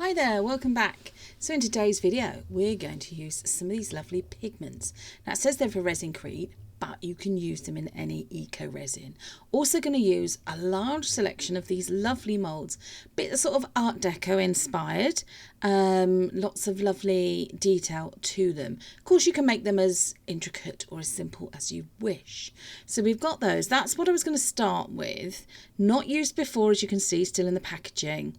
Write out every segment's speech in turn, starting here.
Hi there, welcome back. So in today's video we're going to use some of these lovely pigments. Now it says they're for Resin, but you can use them in any eco resin. Also going to use a large selection of these lovely moulds, bit of sort of Art Deco inspired, lots of lovely detail to them. Of course you can make them as intricate or as simple as you wish. So we've got those. That's what I was going to start with, not used before, as you can see, still in the packaging.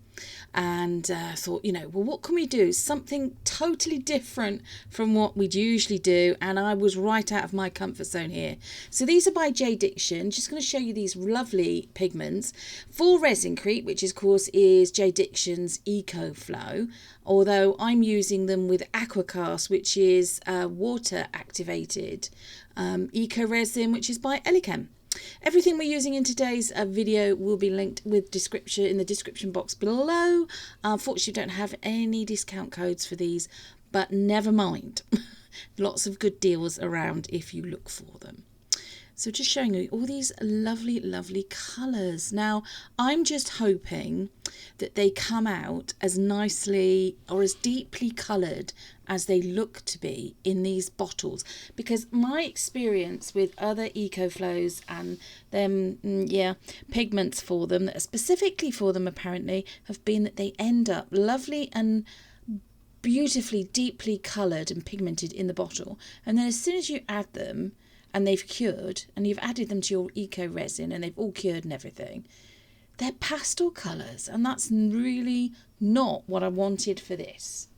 And thought, well, what can we do? Something totally different from what we'd usually do. And I was right out of my comfort zone here. So these are by J Diction. Just going to show you these lovely pigments for Resin, which of course is J Diction's Eco Flow. Although I'm using them with aquacast, which is water activated eco resin, which is by Elichem. Everything we're using in today's video will be linked with description in the description box below. Unfortunately, don't have any discount codes for these, but never mind. Lots of good deals around if you look for them. So just showing you all these lovely, lovely colours. Now, I'm just hoping that they come out as nicely or as deeply coloured as they look to be in these bottles, because my experience with other eco flows and them pigments for them that are specifically for them apparently have been that they end up lovely and beautifully deeply coloured and pigmented in the bottle, and then as soon as you add them and they've cured and you've added them to your eco resin and they've all cured and everything, they're pastel colours, and that's really not what I wanted for this.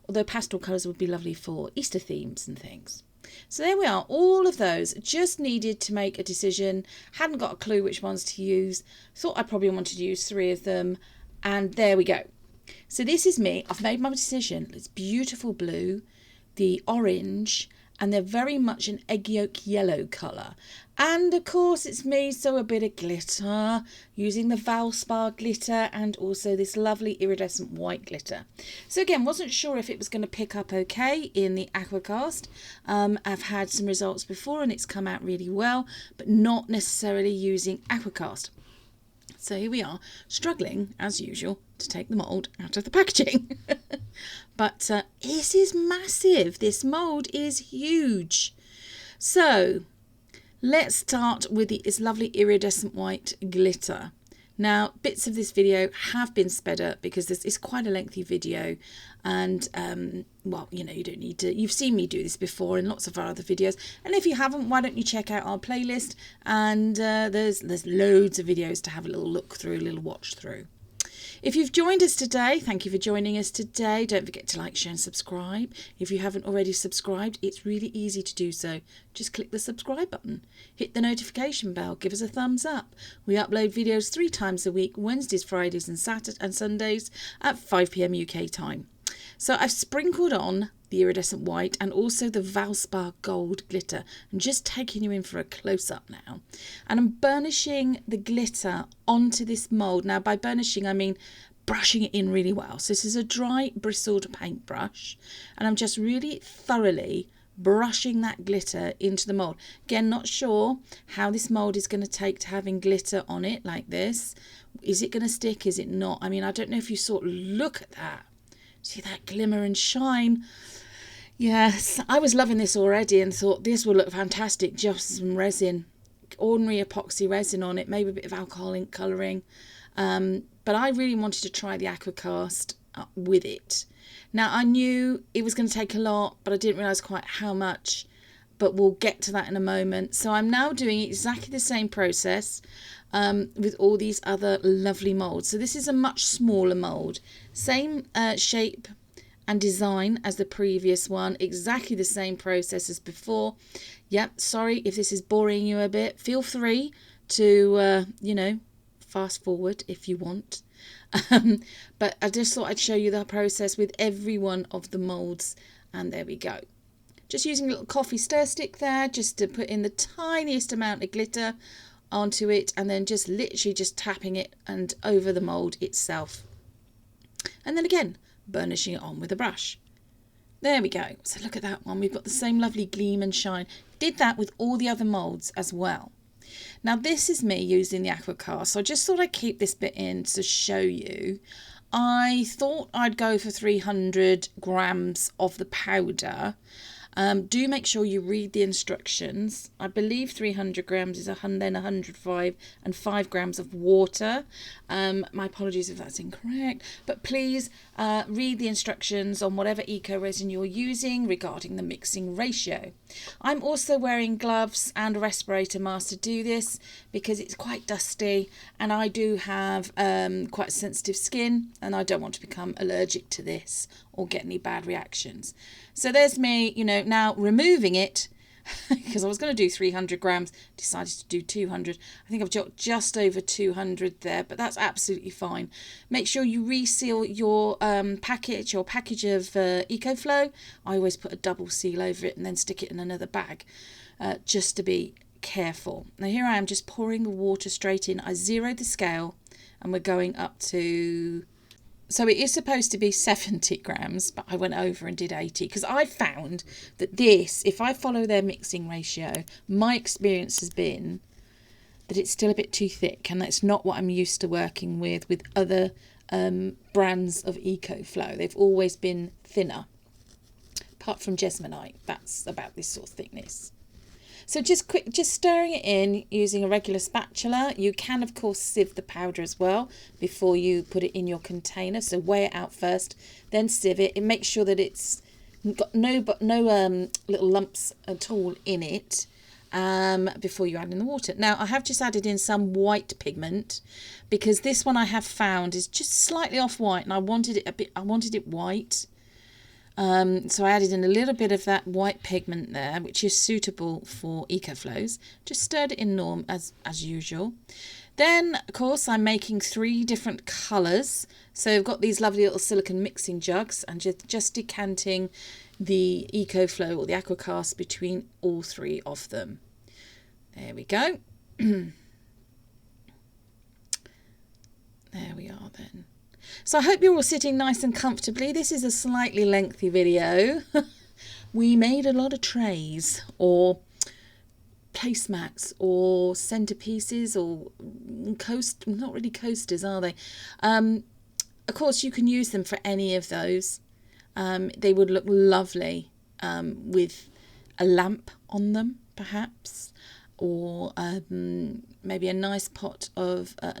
Although pastel colours would be lovely for Easter themes and things. So there we are, all of those. Just needed to make a decision, hadn't got a clue which ones to use, thought I probably wanted to use 3 of them, and there we go. So this is me, I've made my decision. It's beautiful blue, the orange, and they're very much an egg yolk yellow colour. And of course it's me, so a bit of glitter, using the Valspar glitter and also this lovely iridescent white glitter. So again, wasn't sure if it was going to pick up okay in the aquacast. I've had some results before and it's come out really well, but not necessarily using aquacast. So here we are, struggling as usual to take the mould out of the packaging. But this is massive. This mould is huge. So let's start with this lovely iridescent white glitter. Now, bits of this video have been sped up because this is quite a lengthy video, and well, you don't need to. You've seen me do this before in lots of our other videos, and if you haven't, why don't you check out our playlist? And there's loads of videos to have a little look through, a little watch through. If you've joined us today, thank you for joining us today. Don't forget to like, share and subscribe. If you haven't already subscribed, it's really easy to do so. Just click the subscribe button. Hit the notification bell. Give us a thumbs up. We upload videos 3 times a week, Wednesdays, Fridays and Saturdays and Sundays at 5 PM UK time. So I've sprinkled on the iridescent white and also the Valspar gold glitter. I'm just taking you in for a close-up now. And I'm burnishing the glitter onto this mould. Now by burnishing I mean brushing it in really well. So this is a dry bristled paintbrush, and I'm just really thoroughly brushing that glitter into the mould. Again, not sure how this mould is going to take to having glitter on it like this. Is it going to stick? Is it not? I mean, I don't know if you sort of look at that. See that glimmer and shine? Yes, I was loving this already and thought this will look fantastic. Just some resin, ordinary epoxy resin on it, maybe a bit of alcohol ink colouring. But I really wanted to try the aquacast with it. Now I knew it was going to take a lot, but I didn't realise quite how much. But we'll get to that in a moment. So I'm now doing exactly the same process with all these other lovely moulds. So this is a much smaller mould. Same shape and design as the previous one. Exactly the same process as before. Yep, sorry if this is boring you a bit. Feel free to, fast forward if you want. But I just thought I'd show you the process with every one of the moulds. And there we go. Just using a little coffee stir stick there, just to put in the tiniest amount of glitter onto it, and then just literally just tapping it and over the mould itself. And then again, burnishing it on with a brush. There we go. So look at that one. We've got the same lovely gleam and shine. Did that with all the other moulds as well. Now this is me using the aquacast. So I just thought I'd keep this bit in to show you. I thought I'd go for 300 grams of the powder. Do make sure you read the instructions. I believe 300 grams is then 105 and 5 grams of water. My apologies if that's incorrect, but please read the instructions on whatever eco resin you're using regarding the mixing ratio. I'm also wearing gloves and a respirator mask to do this because it's quite dusty and I do have quite sensitive skin and I don't want to become allergic to this or get any bad reactions. So there's me, now removing it because I was going to do 300 grams, decided to do 200. I think I've got just over 200 there, but that's absolutely fine. Make sure you reseal your package of EcoFlow. I always put a double seal over it and then stick it in another bag just to be careful. Now here I am just pouring the water straight in. I zeroed the scale and we're going up to... So it is supposed to be 70 grams, but I went over and did 80 because I found that this, if I follow their mixing ratio, my experience has been that it's still a bit too thick and that's not what I'm used to working with other brands of EcoFlow. They've always been thinner, apart from Jasminite. That's about this sort of thickness. So just stirring it in using a regular spatula. You can of course sieve the powder as well before you put it in your container. So weigh it out first, then sieve it. And make sure that it's got no little lumps at all in it before you add in the water. Now I have just added in some white pigment because this one I have found is just slightly off white, and I wanted it white. So I added in a little bit of that white pigment there, which is suitable for EcoFlows. Just stirred it in as usual. Then, of course, I'm making 3 different colours. So I've got these lovely little silicone mixing jugs and just decanting the EcoFlow or the aquacast between all 3 of them. There we go. There we are then. So I hope you're all sitting nice and comfortably. This is a slightly lengthy video. We made a lot of trays or placemats or centerpieces or not really coasters, are they? Of course, you can use them for any of those. They would look lovely with a lamp on them, perhaps, or maybe a nice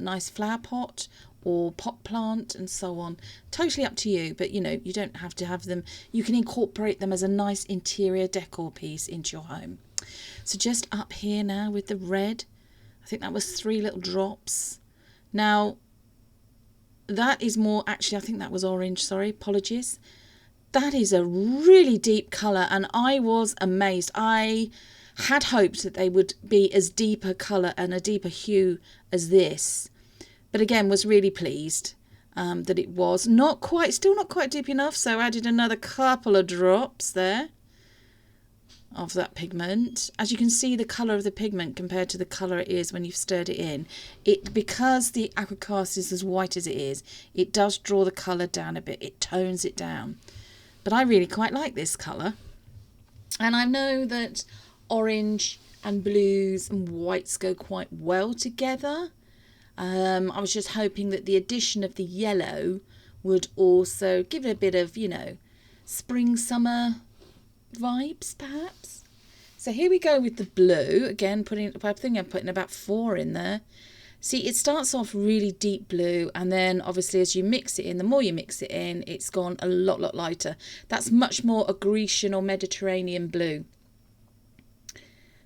nice flower pot, or pot plant and so on. Totally up to you, but you don't have to have them. You can incorporate them as a nice interior decor piece into your home. So just up here now with the red, I think that was 3 little drops. Now that is more, actually I think that was orange, sorry, apologies. That is a really deep colour and I was amazed. I had hoped that they would be as deep a colour and a deeper hue as this. But again, was really pleased that it was still not quite deep enough. So I added another couple of drops there of that pigment. As you can see, the colour of the pigment compared to the colour it is when you've stirred it in. Because the aquacast is as white as it is, it does draw the colour down a bit. It tones it down. But I really quite like this colour. And I know that orange and blues and whites go quite well together. I was just hoping that the addition of the yellow would also give it a bit of, spring, summer vibes, perhaps. So here we go with the blue. Again, I think I'm putting about 4 in there. See, it starts off really deep blue, and then obviously as you mix it in, the more you mix it in, it's gone a lot lighter. That's much more a Grecian or Mediterranean blue.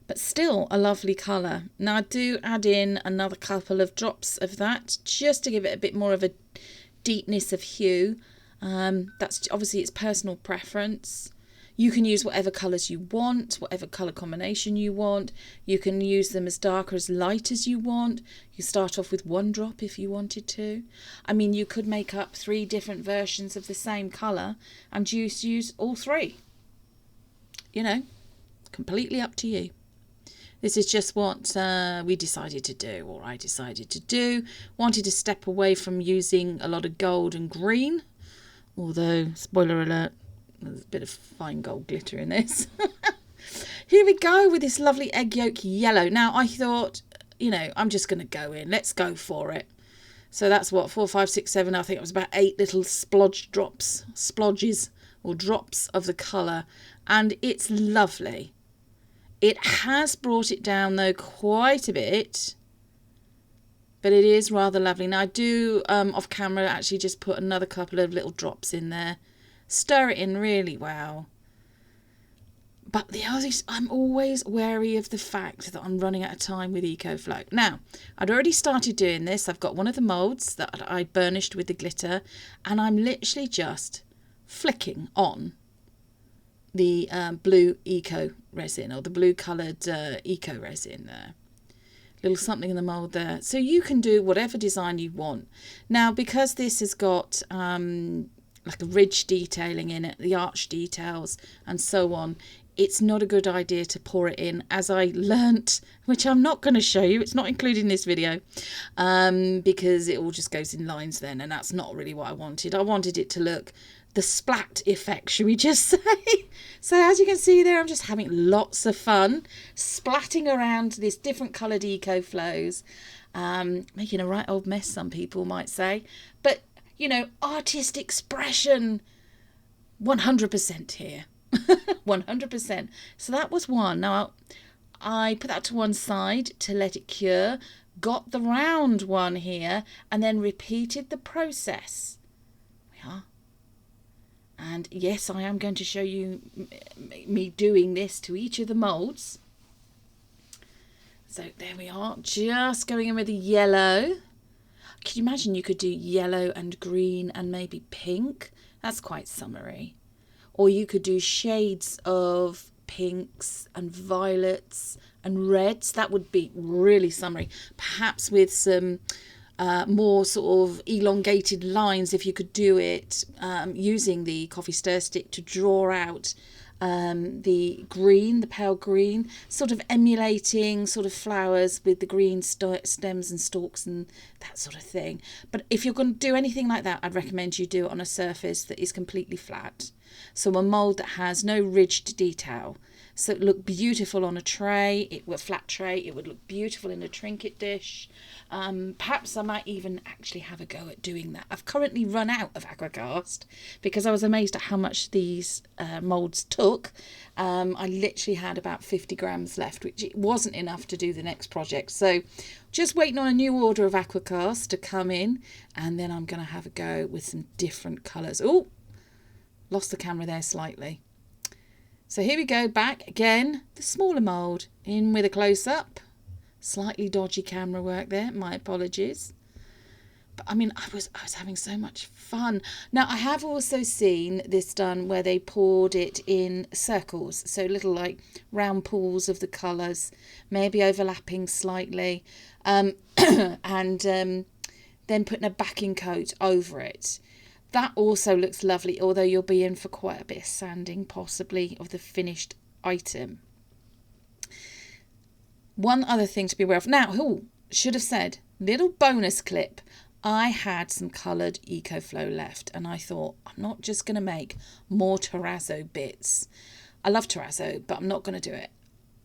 But still a lovely colour. Now I do add in another couple of drops of that just to give it a bit more of a deepness of hue. That's obviously it's personal preference. You can use whatever colours you want, whatever colour combination you want. You can use them as dark or as light as you want. You start off with 1 drop if you wanted to. I mean, you could make up 3 different versions of the same colour and just use all 3. Completely up to you. This is just what we decided to do, or I decided to do. Wanted to step away from using a lot of gold and green, although, spoiler alert, there's a bit of fine gold glitter in this. Here we go with this lovely egg yolk yellow. Now I thought, I'm just going to go in. Let's go for it. So that's what, 4, 5, 6, 7. I think it was about 8 little splodges or drops of the colour. And it's lovely. It has brought it down though quite a bit. But it is rather lovely. Now I do, off camera, actually just put another couple of little drops in there. Stir it in really well. But the other is, I'm always wary of the fact that I'm running out of time with EcoFlow. Now, I'd already started doing this. I've got one of the moulds that I burnished with the glitter, and I'm literally just flicking on the blue eco resin, or the blue coloured eco resin there. Little something in the mould there. So you can do whatever design you want. Now, because this has got like a ridge detailing in it, the arch details and so on, it's not a good idea to pour it in, as I learnt, which I'm not going to show you. It's not included in this video, because it all just goes in lines then, and that's not really what I wanted. I wanted it to look the splat effect, should we just say. So as you can see there, I'm just having lots of fun splatting around this different coloured EcoFlows, making a right old mess, some people might say. But, you know, artist expression 100% here. 100%. So that was one. Now I put that to one side to let it cure, got the round one here, and then repeated the process. We are. And yes, I am going to show you me doing this to each of the moulds. So there we are, just going in with the yellow. Can you imagine you could do yellow and green and maybe pink? That's quite summery. Or you could do shades of pinks and violets and reds. That would be really summery. Perhaps with some more sort of elongated lines, if you could do it using the coffee stir stick to draw out the green, the pale green, sort of emulating sort of flowers with the green stems and stalks and that sort of thing. But if you're going to do anything like that, I'd recommend you do it on a surface that is completely flat. So a mould that has no ridged detail. So it would look beautiful on a tray, a flat tray. It would look beautiful in a trinket dish. Perhaps I might even actually have a go at doing that. I've currently run out of aquacast because I was amazed at how much these moulds took. I literally had about 50 grams left, which it wasn't enough to do the next project. So just waiting on a new order of aquacast to come in, and then I'm going to have a go with some different colours. Oh, lost the camera there slightly. So here we go, back again, the smaller mould, in with a close-up. Slightly dodgy camera work there, my apologies. But I mean, I was having so much fun. Now, I have also seen this done where they poured it in circles, so little like round pools of the colours, maybe overlapping slightly, and then putting a backing coat over it. That also looks lovely, although you'll be in for quite a bit of sanding, possibly, of the finished item. One other thing to be aware of. Now, should have said, little bonus clip. I had some coloured EcoFlow left, and I thought, I'm not just going to make more terrazzo bits. I love terrazzo, but I'm not going to do it.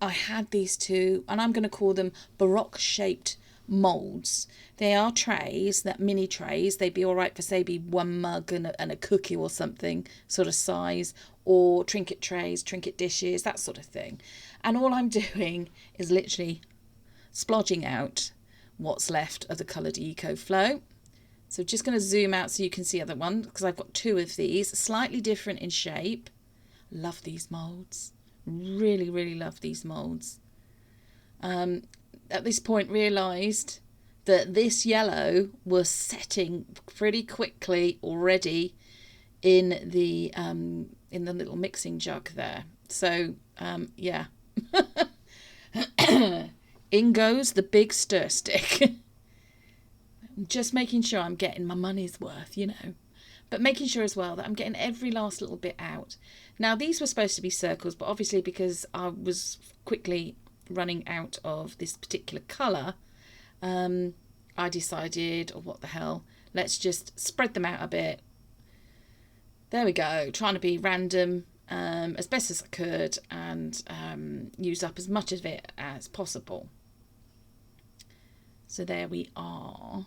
I had these two, and I'm going to call them Baroque-shaped moulds. They are trays, that mini trays. They'd be all right for, say, one mug and a cookie or something sort of size, or trinket trays, trinket dishes, that sort of thing. And all I'm doing is literally splodging out what's left of the coloured EcoFlow. So just going to zoom out so you can see the other one, because I've got two of these, slightly different in shape. Love these moulds. Really, really love these moulds. At this point realised that this yellow was setting pretty quickly already in the little mixing jug there. So yeah. In goes the big stir stick. Just making sure I'm getting my money's worth, you know. But making sure as well that I'm getting every last little bit out. Now, these were supposed to be circles, but obviously because I was quickly running out of this particular colour, I decided, oh, what the hell, let's just spread them out a bit. There we go, trying to be random as best as I could, and use up as much of it as possible. So there we are.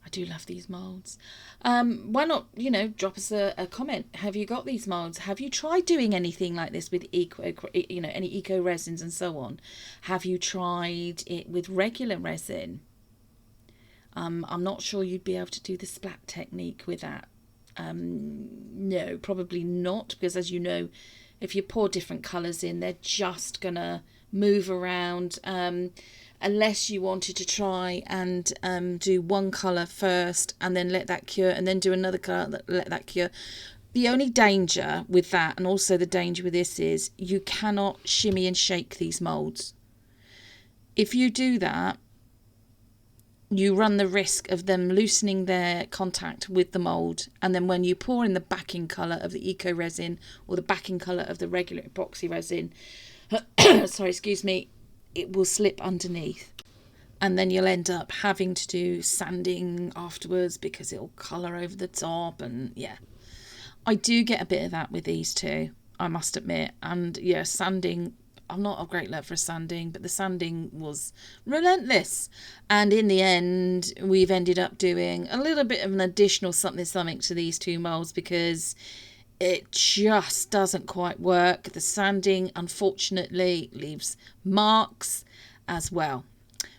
I do love these moulds. Why not, you know, drop us a comment. Have you got these moulds? Have you tried doing anything like this with any eco resins and so on? Have you tried it with regular resin? I'm not sure you'd be able to do the splat technique with that. No, probably not, because as you know, if you pour different colours in, they're just gonna move around. Unless you wanted to try and do one colour first and then let that cure, and then do another colour, let that cure. The only danger with that, and also the danger with this, is you cannot shimmy and shake these moulds. If you do that, you run the risk of them loosening their contact with the mould, and then when you pour in the backing colour of the eco resin or the backing colour of the regular epoxy resin, sorry, excuse me, it will slip underneath, and then you'll end up having to do sanding afterwards because it'll colour over the top. And yeah, I do get a bit of that with these too, I must admit. And yeah, sanding, I'm not a great love for sanding, but the sanding was relentless, and in the end we've ended up doing a little bit of an additional something to these two moulds because it just doesn't quite work. The sanding, unfortunately, leaves marks as well.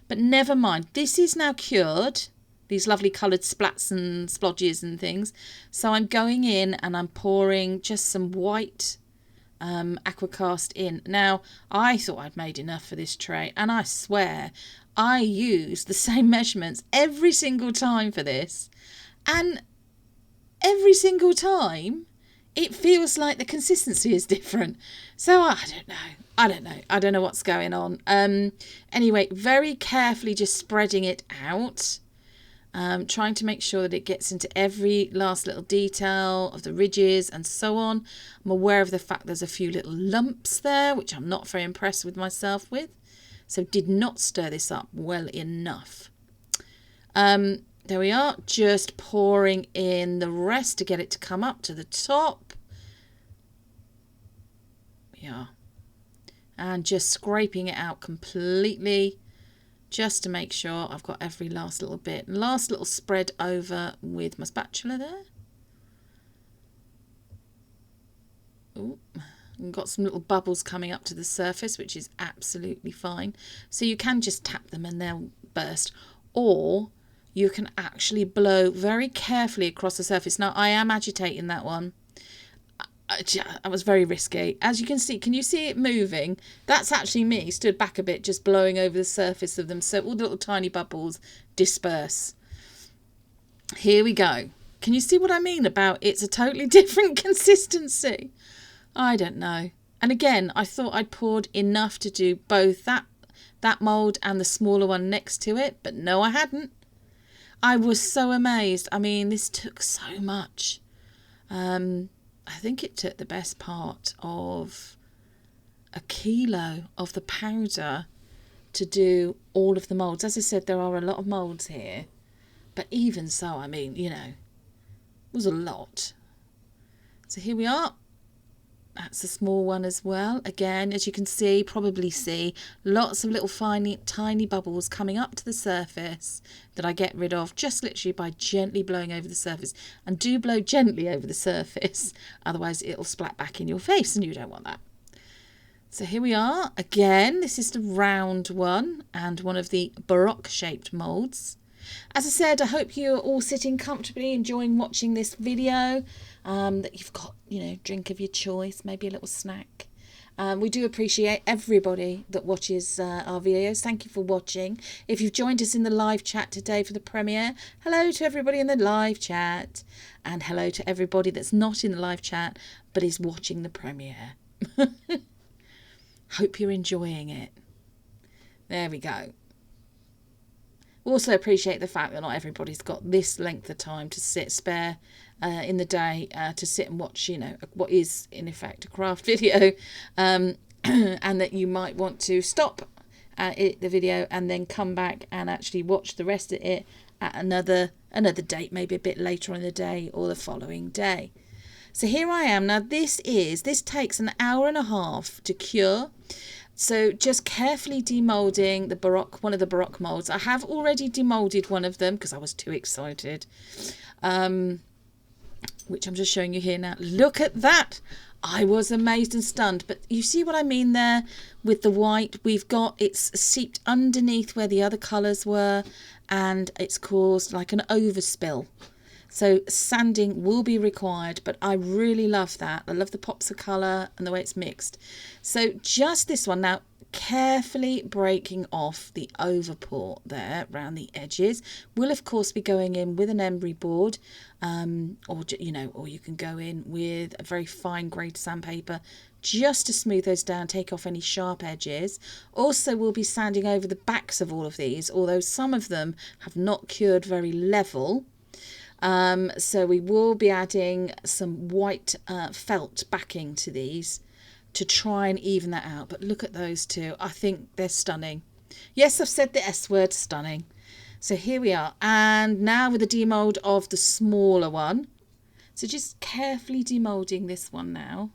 But never mind. This is now cured. These lovely coloured splats and splodges and things. So I'm going in and I'm pouring just some white aquacast in. Now, I thought I'd made enough for this tray, and I swear I used the same measurements every single time for this. And every single time it feels like the consistency is different. So I don't know what's going on. Anyway, very carefully just spreading it out, trying to make sure that it gets into every last little detail of the ridges and so on. I'm aware of the fact there's a few little lumps there, which I'm not very impressed with myself with, so did not stir this up well enough. There we are, just pouring in the rest to get it to come up to the top. Yeah. And just scraping it out completely, just to make sure I've got every last little bit. Last little spread over with my spatula there. Ooh. And got some little bubbles coming up to the surface, which is absolutely fine. So you can just tap them and they'll burst. Or you can actually blow very carefully across the surface. Now, I am agitating that one. I was very risky. As you can see, can you see it moving? That's actually me, stood back a bit, just blowing over the surface of them. So all the little tiny bubbles disperse. Here we go. Can you see what I mean about it's a totally different consistency? I don't know. And again, I thought I'd poured enough to do both that mould and the smaller one next to it. But no, I hadn't. I was so amazed. I mean, this took so much. I think it took the best part of a kilo of the powder to do all of the moulds. As I said, there are a lot of moulds here. But even so, I mean, you know, it was a lot. So here we are. That's a small one as well. Again, as you can see, probably see, lots of little tiny bubbles coming up to the surface that I get rid of just literally by gently blowing over the surface. And do blow gently over the surface, otherwise it'll splat back in your face and you don't want that. So here we are. Again, this is the round one and one of the Baroque shaped moulds. As I said, I hope you're all sitting comfortably, enjoying watching this video, that you've got, you know, drink of your choice, maybe a little snack. We do appreciate everybody that watches our videos. Thank you for watching. If you've joined us in the live chat today for the premiere, hello to everybody in the live chat. And hello to everybody that's not in the live chat but is watching the premiere. Hope you're enjoying it. There we go. We also appreciate the fact that not everybody's got this length of time to spare in the day to sit and watch, you know, what is in effect a craft video, and that you might want to stop the video and then come back and actually watch the rest of it at another date, maybe a bit later on in the day or the following day. So here I am. Now this takes an hour and a half to cure. So just carefully demolding the one of the Baroque molds. I have already demolded one of them because I was too excited, which I'm just showing you here now. Look at that. I was amazed and stunned. But you see what I mean there with the white? We've got, it's seeped underneath where the other colours were, and it's caused like an overspill. So sanding will be required, but I really love that. I love the pops of colour and the way it's mixed. So just this one now, carefully breaking off the overpour there around the edges. We'll of course be going in with an emery board, or you can go in with a very fine grade sandpaper just to smooth those down, take off any sharp edges. Also, we'll be sanding over the backs of all of these, although some of them have not cured very level. So we will be adding some white felt backing to these to try and even that out. But look at those two. I think they're stunning. Yes, I've said the S word, stunning. So here we are. And now with the demold of the smaller one. So just carefully demolding this one now.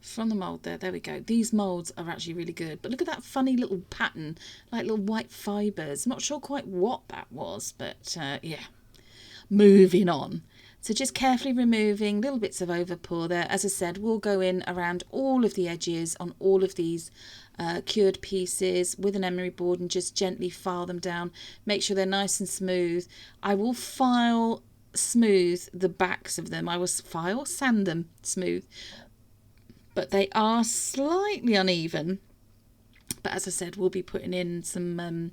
From the mould there. There we go. These moulds are actually really good. But look at that funny little pattern. Like little white fibres. Not sure quite what that was. But yeah. Moving on. So just carefully removing little bits of overpour there. As I said, we'll go in around all of the edges on all of these cured pieces with an emery board and just gently file them down. Make sure they're nice and smooth. I will file smooth the backs of them. I will sand them smooth. But they are slightly uneven. But as I said, we'll be putting in some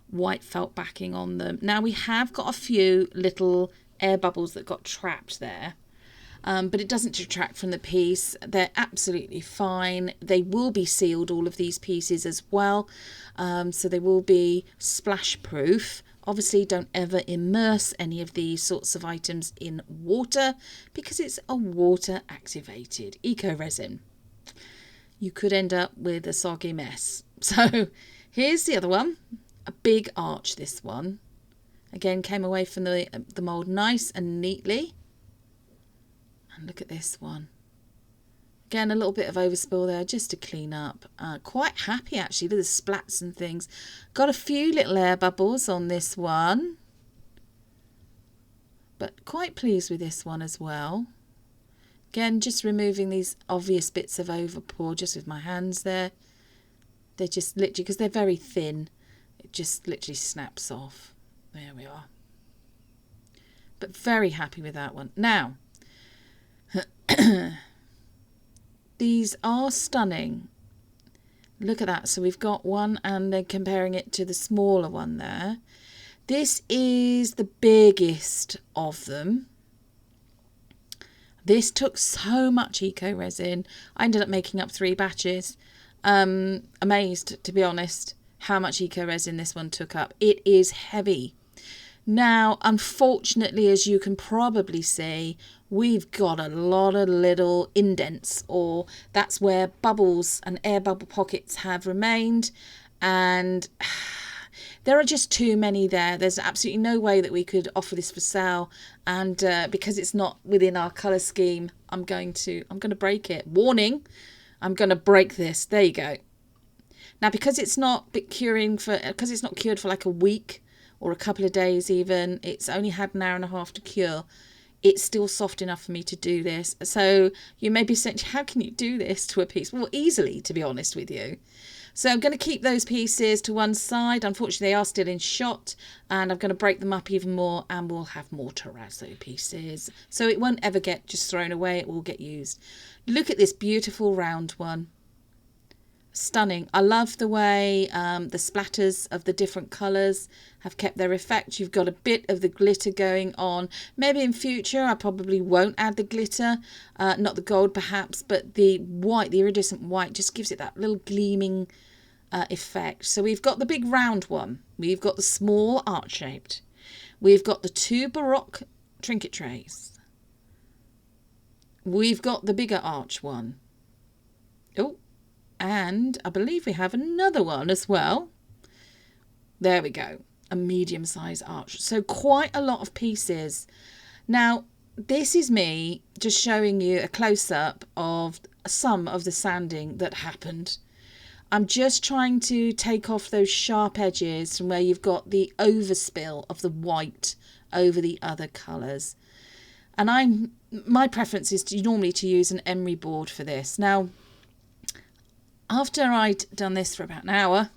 white felt backing on them. Now we have got a few little air bubbles that got trapped there, but it doesn't detract from the piece. They're absolutely fine. They will be sealed, all of these pieces as well, so they will be splash proof. Obviously don't ever immerse any of these sorts of items in water because it's a water activated eco resin. You could end up with a soggy mess. So here's the other one. A big arch, this one. Again, came away from the mould nice and neatly. And look at this one. Again, a little bit of overspill there just to clean up. Quite happy actually with the splats and things. Got a few little air bubbles on this one. But quite pleased with this one as well. Again, just removing these obvious bits of overpour just with my hands there. They're just literally, because they're very thin, it just literally snaps off. There we are. But very happy with that one. Now, these are stunning. Look at that. So we've got one and then comparing it to the smaller one there. This is the biggest of them. This took so much eco resin. I ended up making up 3 batches. Amazed, to be honest, how much eco resin this one took up. It is heavy. Now, unfortunately, as you can probably see, we've got a lot of little indents, or that's where bubbles and air bubble pockets have remained, and there are just too many there. There's absolutely no way that we could offer this for sale, and because it's not within our colour scheme, I'm going to break it. Warning, I'm going to break this. There you go. Now, because it's not cured for like a week or a couple of days even, it's only had an hour and a half to cure, it's still soft enough for me to do this. So you may be saying, how can you do this to a piece? Well, easily, to be honest with you. So I'm going to keep those pieces to one side. Unfortunately, they are still in shot, and I'm going to break them up even more, and we'll have more terrazzo pieces. So it won't ever get just thrown away. It will get used. Look at this beautiful round one. Stunning. I love the way the splatters of the different colours have kept their effect. You've got a bit of the glitter going on. Maybe in future I probably won't add the glitter, not the gold perhaps, but the white, the iridescent white, just gives it that little gleaming effect. So we've got the big round one. We've got the small arch-shaped. We've got the 2 Baroque trinket trays. We've got the bigger arch one. Oh. And I believe we have another one as well. There we go. A medium-sized arch. So quite a lot of pieces. Now, this is me just showing you a close-up of some of the sanding that happened. I'm just trying to take off those sharp edges from where you've got the overspill of the white over the other colours. And my preference is normally to use an emery board for this. Now, after I'd done this for about an hour,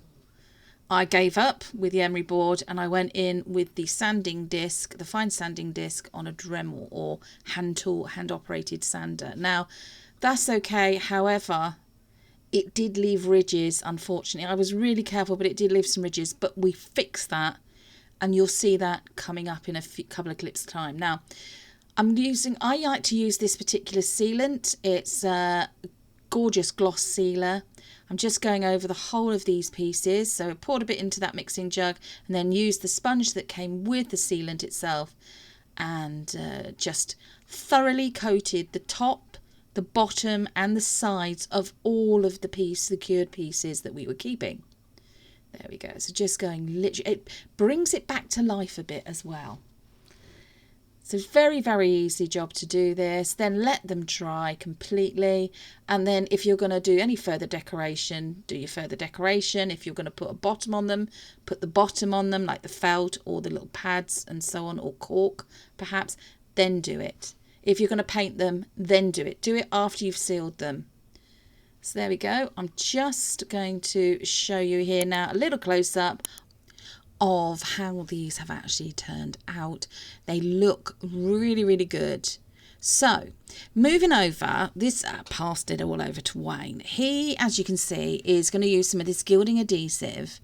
I gave up with the emery board and I went in with the sanding disc, the fine sanding disc, on a Dremel or hand operated sander. Now, that's okay. However, it did leave ridges, unfortunately. I was really careful, but it did leave some ridges, but we fixed that and you'll see that coming up in a couple of clips time. Now, I like to use this particular sealant. It's a gorgeous gloss sealer. I'm just going over the whole of these pieces. So I poured a bit into that mixing jug and then used the sponge that came with the sealant itself and just thoroughly coated the top, the bottom and the sides of all of the cured pieces that we were keeping. There we go. So just going literally, it brings it back to life a bit as well. So it's very, very easy job to do this. Then let them dry completely. And then if you're going to do any further decoration, do your further decoration. If you're going to put a bottom on them, put the bottom on them, like the felt or the little pads and so on, or cork perhaps, then do it. If you're going to paint them, then do it. Do it after you've sealed them. So there we go. I'm just going to show you here now a little close up of how these have actually turned out. They look really, really good. So moving over, this passed it all over to Wayne. He, as you can see, is going to use some of this gilding adhesive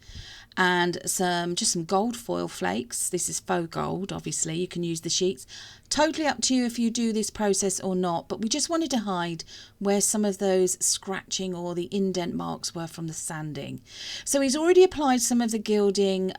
and just some gold foil flakes. This is faux gold, obviously. You can use the sheets. Totally up to you if you do this process or not, but we just wanted to hide where some of those scratching or the indent marks were from the sanding. So he's already applied some of the gilding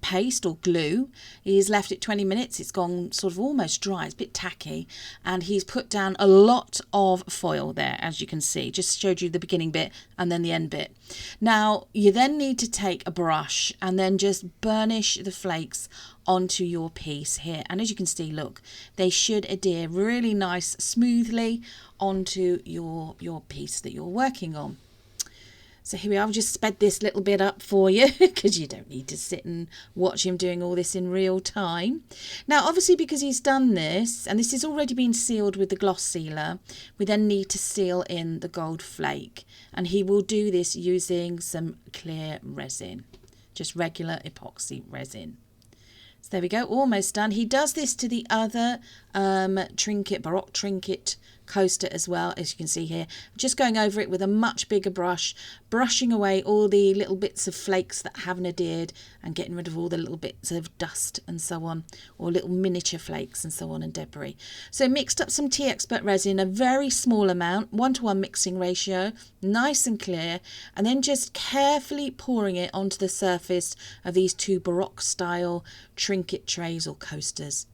paste or glue. He's left it 20 minutes. It's gone sort of almost dry. It's a bit tacky. And he's put down a lot of foil there, as you can see. Just showed you the beginning bit and then the end bit. Now, you then need to take a brush and then just burnish the flakes onto your piece here, and as you can see, look, they should adhere really nice smoothly onto your piece that you're working on. So here we are. I've just sped this little bit up for you because you don't need to sit and watch him doing all this in real time. Now, obviously, because he's done this, and this has already been sealed with the gloss sealer, we then need to seal in the gold flake, and he will do this using some clear resin, just regular epoxy resin. So there we go, almost done. He does this to the other Baroque trinket coaster as well, as you can see here. Just going over it with a much bigger brush, brushing away all the little bits of flakes that haven't adhered and getting rid of all the little bits of dust and so on, or little miniature flakes and so on and debris. So mixed up some Tea Expert resin, a very small amount, 1:1 mixing ratio, nice and clear, and then just carefully pouring it onto the surface of these two Baroque style trinket trays or coasters.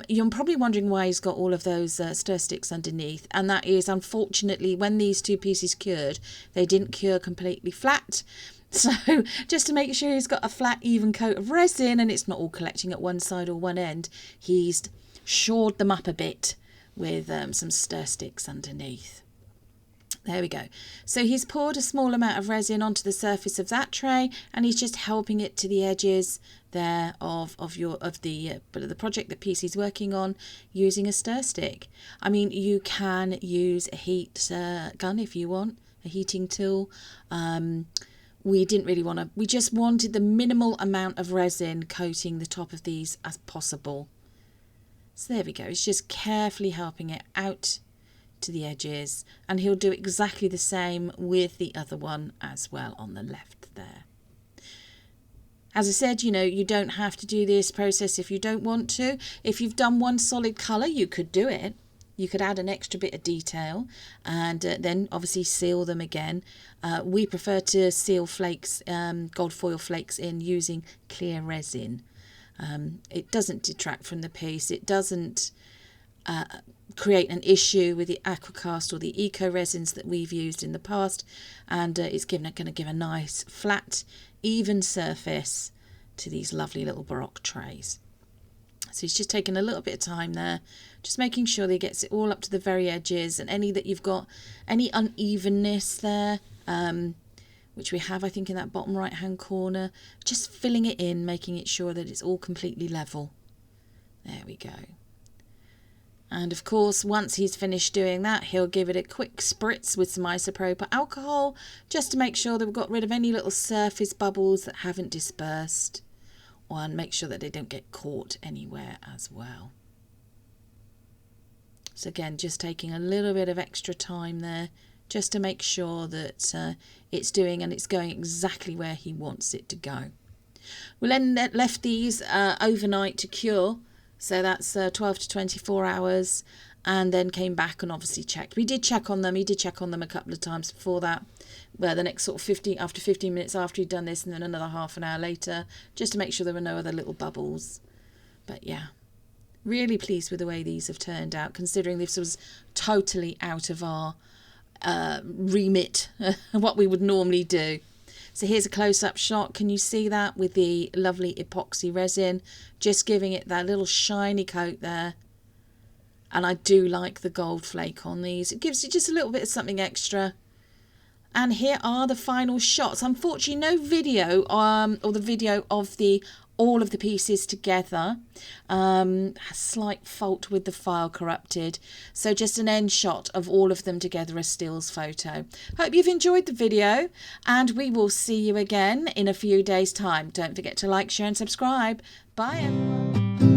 You're probably wondering why he's got all of those stir sticks underneath, and that is, unfortunately, when these two pieces cured, they didn't cure completely flat. So just to make sure he's got a flat, even coat of resin and it's not all collecting at one side or one end, he's shored them up a bit with some stir sticks underneath. There we go. So he's poured a small amount of resin onto the surface of that tray, and he's just helping it to the edges there of the project, the piece he's working on, using a stir stick. I mean, you can use a heat gun if you want, a heating tool. We didn't really want to. We just wanted the minimal amount of resin coating the top of these as possible. So there we go. It's just carefully helping it out to the edges, and he'll do exactly the same with the other one as well on the left there. As I said, you don't have to do this process if you don't want to. If you've done one solid colour, you could do it. You could add an extra bit of detail and then obviously seal them again. We prefer to seal flakes, gold foil flakes, in using clear resin. It doesn't detract from the piece. It doesn't create an issue with the aquacast or the eco resins that we've used in the past, and it's going to give a nice flat, even surface to these lovely little Baroque trays. So he's just taking a little bit of time there, just making sure that he gets it all up to the very edges, and any that you've got any unevenness there, which we have, I think, in that bottom right hand corner, just filling it in, making it sure that it's all completely level. There we go. And of course, once he's finished doing that, he'll give it a quick spritz with some isopropyl alcohol, just to make sure that we've got rid of any little surface bubbles that haven't dispersed, and make sure that they don't get caught anywhere as well. So again, just taking a little bit of extra time there, just to make sure that it's doing and it's going exactly where he wants it to go. We'll then left these overnight to cure. So that's 12 to 24 hours, and then came back and obviously checked. We did check on them. He did check on them a couple of times before that. Well, the next sort of 15 minutes after he'd done this, and then another half an hour later, just to make sure there were no other little bubbles. But yeah, really pleased with the way these have turned out, considering this was totally out of our remit, what we would normally do. So here's a close-up shot. Can you see that with the lovely epoxy resin? Just giving it that little shiny coat there. And I do like the gold flake on these. It gives you just a little bit of something extra. And here are the final shots. Unfortunately, no video, or the video of all of the pieces together. A slight fault with the file corrupted. So just an end shot of all of them together, a stills photo. Hope you've enjoyed the video, and we will see you again in a few days' time. Don't forget to like, share and subscribe. Bye everyone.